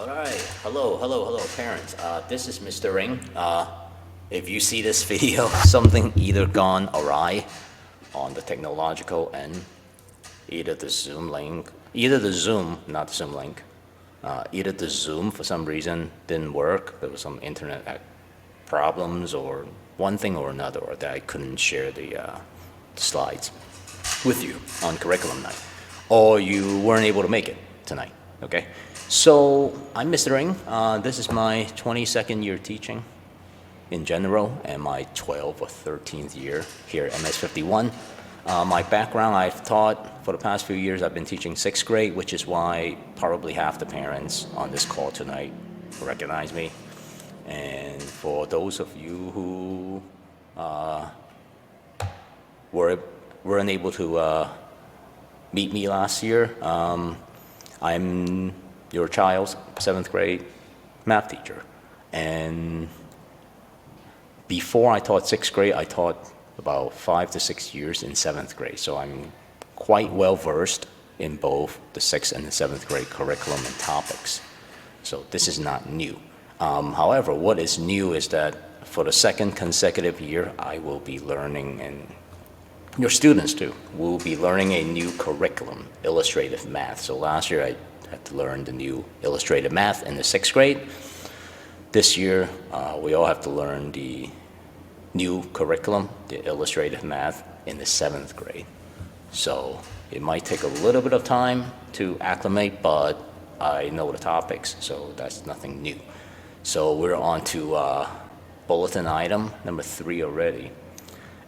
All right. Hello, parents. This is Mr. Ring. If you see this video, something either gone awry on the technological end, either the Zoom link, either the Zoom, not the Zoom link, either the Zoom for some reason didn't work. There was some internet problems or one thing or another, or that I couldn't share the slides with you on curriculum night, or you weren't able to make it tonight, okay? So I'm Mr. Ring. This is my 22nd year teaching in general and my 12th or 13th year here at MS51. My background, I've taught for the past few years, I've been teaching 6th grade, which is why probably half the parents on this call tonight recognize me. And for those of you who weren't able to meet me last year, I'm your child's 7th grade math teacher. And before I taught 6th grade, I taught about 5 to 6 years in 7th grade. So I'm quite well versed in both the 6th and the 7th grade curriculum and topics. So this is not new. However, what is new is that for the second consecutive year, I will be learning, and your students too, will be learning a new curriculum, illustrative math. So last year I had to learn the new illustrative math in the 6th grade. This year, we all have to learn the new curriculum, the illustrative math, in the 7th grade. So it might take a little bit of time to acclimate, but I know the topics, so that's nothing new. So we're on to bulletin item number 3 already.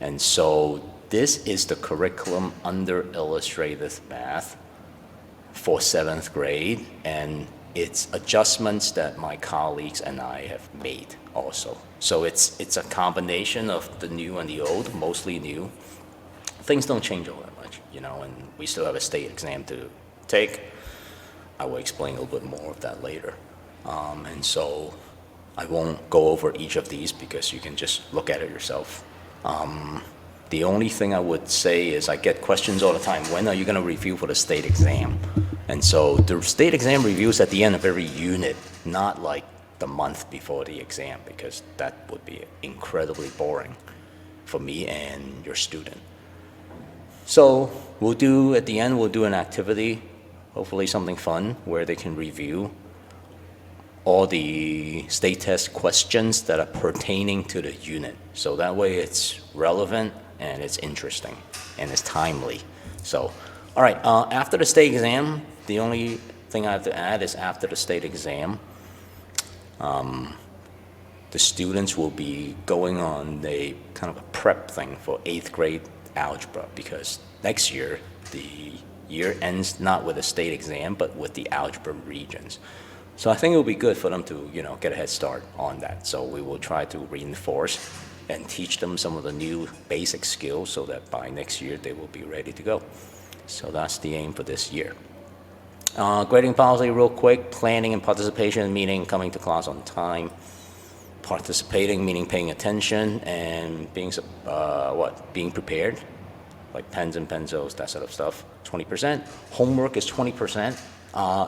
And so this is the curriculum under illustrative math for 7th grade, and it's adjustments that my colleagues and I have made also. So it's a combination of the new and the old, mostly new. Things don't change all that much, and we still have a state exam to take. I will explain a little bit more of that later. And so I won't go over each of these because you can just look at it yourself. The only thing I would say is I get questions all the time, when are you going to review for the state exam? And so the state exam reviews at the end of every unit, not like the month before the exam, because that would be incredibly boring for me and your student. So at the end, we'll do an activity, hopefully something fun, where they can review all the state test questions that are pertaining to the unit. So that way it's relevant and it's interesting and it's timely. So, all right, after the state exam, the only thing I have to add is after the state exam, the students will be going on a kind of a prep thing for 8th grade algebra, because next year, the year ends not with a state exam, but with the algebra regions. So I think it will be good for them to, get a head start on that. So we will try to reinforce and teach them some of the new basic skills so that by next year they will be ready to go. So that's the aim for this year. Grading policy real quick. Planning and participation, meaning coming to class on time. Participating, meaning paying attention and being prepared, like pens and pencils, that sort of stuff, 20%. Homework is 20%.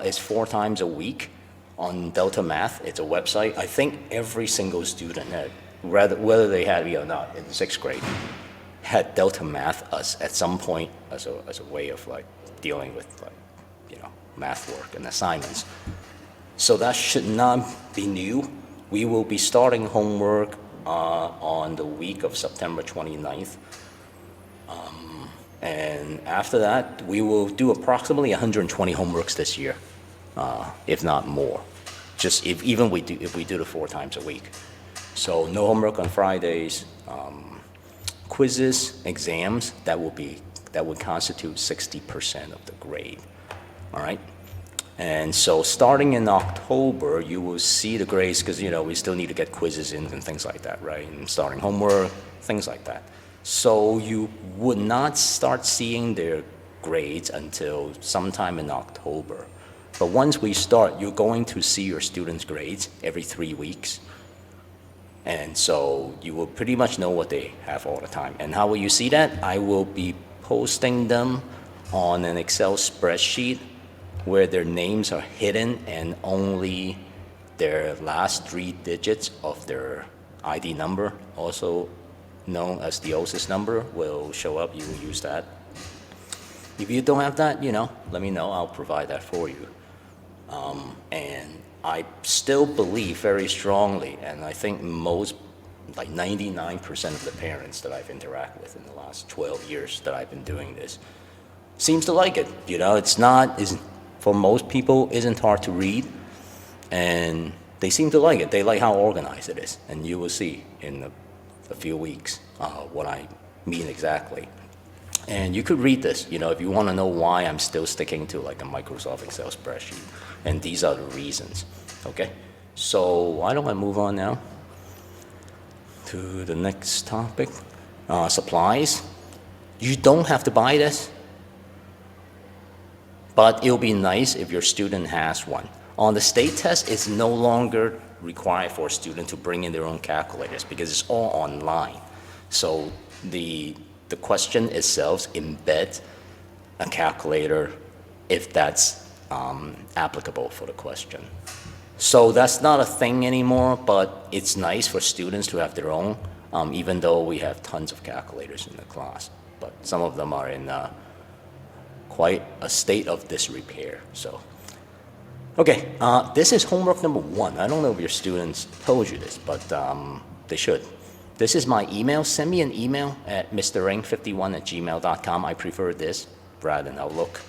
It's 4 times a week on Delta Math. It's a website. I think every single student had, whether they had me or not in 6th grade, had Delta Math at some point as a way of dealing with math work and assignments. So that should not be new. We will be starting homework on the week of September 29th. And after that, we will do approximately 120 homeworks this year, if not more. Just if we do the 4 times a week. So no homework on Fridays. Quizzes, exams, that would constitute 60% of the grade. All right. And so starting in October, you will see the grades, because we still need to get quizzes in and things like that, right? And starting homework, things like that. So you would not start seeing their grades until sometime in October. But once we start, you're going to see your students' grades every 3 weeks. And so you will pretty much know what they have all the time. And how will you see that? I will be posting them on an Excel spreadsheet where their names are hidden and only their last 3 digits of their ID number, also known as the OSIS number, will show up. You will use that. If you don't have that, let me know. I'll provide that for you. And I still believe very strongly, and I think most, like 99% of the parents that I've interacted with in the last 12 years that I've been doing this, seems to like it. For most people, isn't hard to read, and they seem to like it. They like how organized it is, and you will see in a few weeks what I mean exactly. And you could read this, if you want to know why I'm still sticking to like a Microsoft Excel spreadsheet. And these are the reasons, okay? So why don't I move on now to the next topic? Supplies. You don't have to buy this, but it'll be nice if your student has one. On the state test, it's no longer required for a student to bring in their own calculators because it's all online. So the question itself embeds a calculator if that's applicable for the question. So that's not a thing anymore, but it's nice for students to have their own, even though we have tons of calculators in the class. But some of them are in quite a state of disrepair. So, okay, this is homework number 1. I don't know if your students told you this, but they should. This is my email. Send me an email at mrring51@gmail.com. I prefer this rather than Outlook.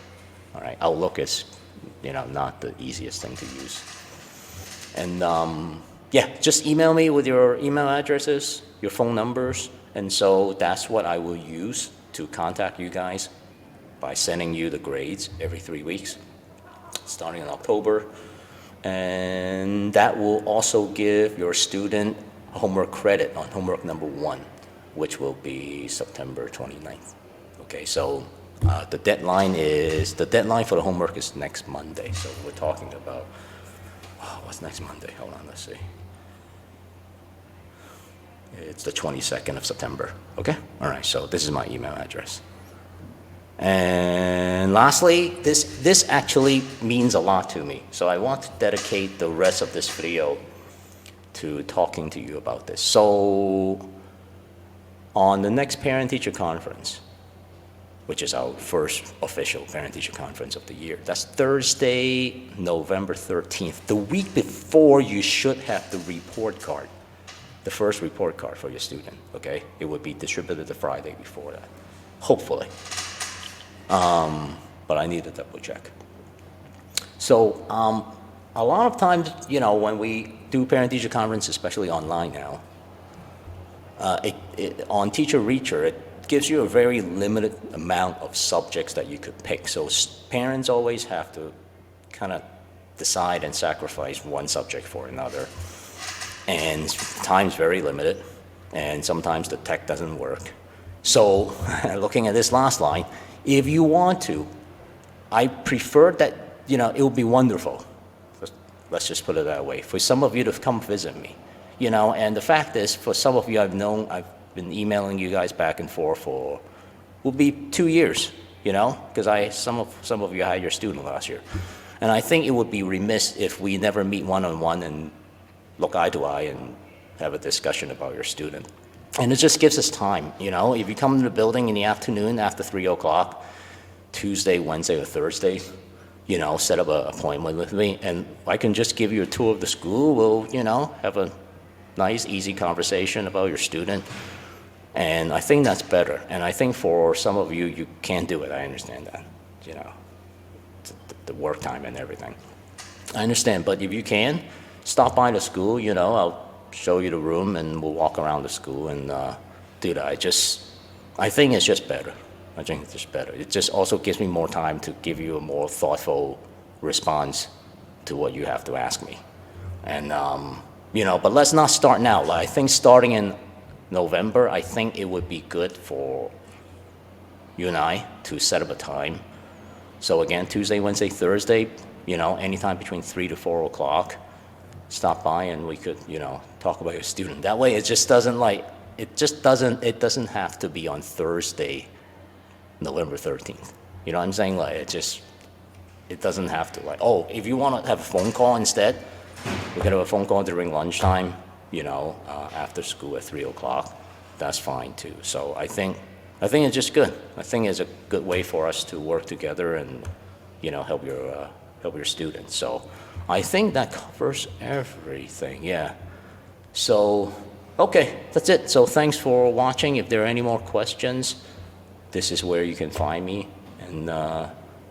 All right, Outlook is, not the easiest thing to use. And yeah, just email me with your email addresses, your phone numbers, and so that's what I will use to contact you guys by sending you the grades every 3 weeks, starting in October. And that will also give your student homework credit on homework number 1, which will be September 29th. Okay, so the deadline for the homework is next Monday. So we're talking about, what's next Monday? Hold on, let's see. It's the 22nd of September. Okay, all right, so this is my email address. And lastly, this actually means a lot to me. So I want to dedicate the rest of this video to talking to you about this. So on the next parent-teacher conference, which is our first official parent-teacher conference of the year, that's Thursday, November 13th. The week before, you should have the report card, the first report card for your student, okay? It would be distributed the Friday before that, hopefully. But I need to double check. So a lot of times, when we do parent-teacher conference, especially online now, on Teacher Reacher, it gives you a very limited amount of subjects that you could pick. So parents always have to kind of decide and sacrifice one subject for another. And time's very limited, and sometimes the tech doesn't work. So looking at this last line, if you want to, I prefer that, it would be wonderful. Let's just put it that way. For some of you to come visit me, and the fact is, for some of you I've been emailing you guys back and forth for, will be 2 years, because some of you had your student last year. And I think it would be remiss if we never meet one-on-one and look eye to eye and have a discussion about your student. And it just gives us time, if you come to the building in the afternoon after 3 o'clock, Tuesday, Wednesday, or Thursday, set up an appointment with me, and I can just give you a tour of the school. We'll, have a nice, easy conversation about your student. And I think that's better. And I think for some of you, you can't do it. I understand that, the work time and everything. I understand, but if you can, stop by the school, I'll show you the room and we'll walk around the school and do that. I think it's just better. I think it's just better. It just also gives me more time to give you a more thoughtful response to what you have to ask me. And, but let's not start now. I think starting in November, I think it would be good for you and I to set up a time. So again, Tuesday, Wednesday, Thursday, anytime between 3 to 4 o'clock, stop by and we could, talk about your student. That way it doesn't have to be on Thursday, November 13th. You know what I'm saying? it doesn't have to, like, oh, if you want to have a phone call instead, we can have a phone call during lunchtime, after school at 3 o'clock. That's fine too. So I think it's just good. I think it's a good way for us to work together and, help your students. So I think that covers everything, yeah. So, okay, that's it. So thanks for watching. If there are any more questions, this is where you can find me. And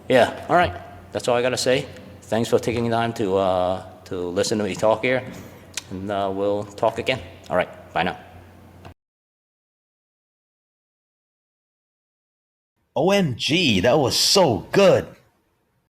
yeah, all right, that's all I gotta say. Thanks for taking time to listen to me talk here, and we'll talk again. All right, bye now. OMG, that was so good.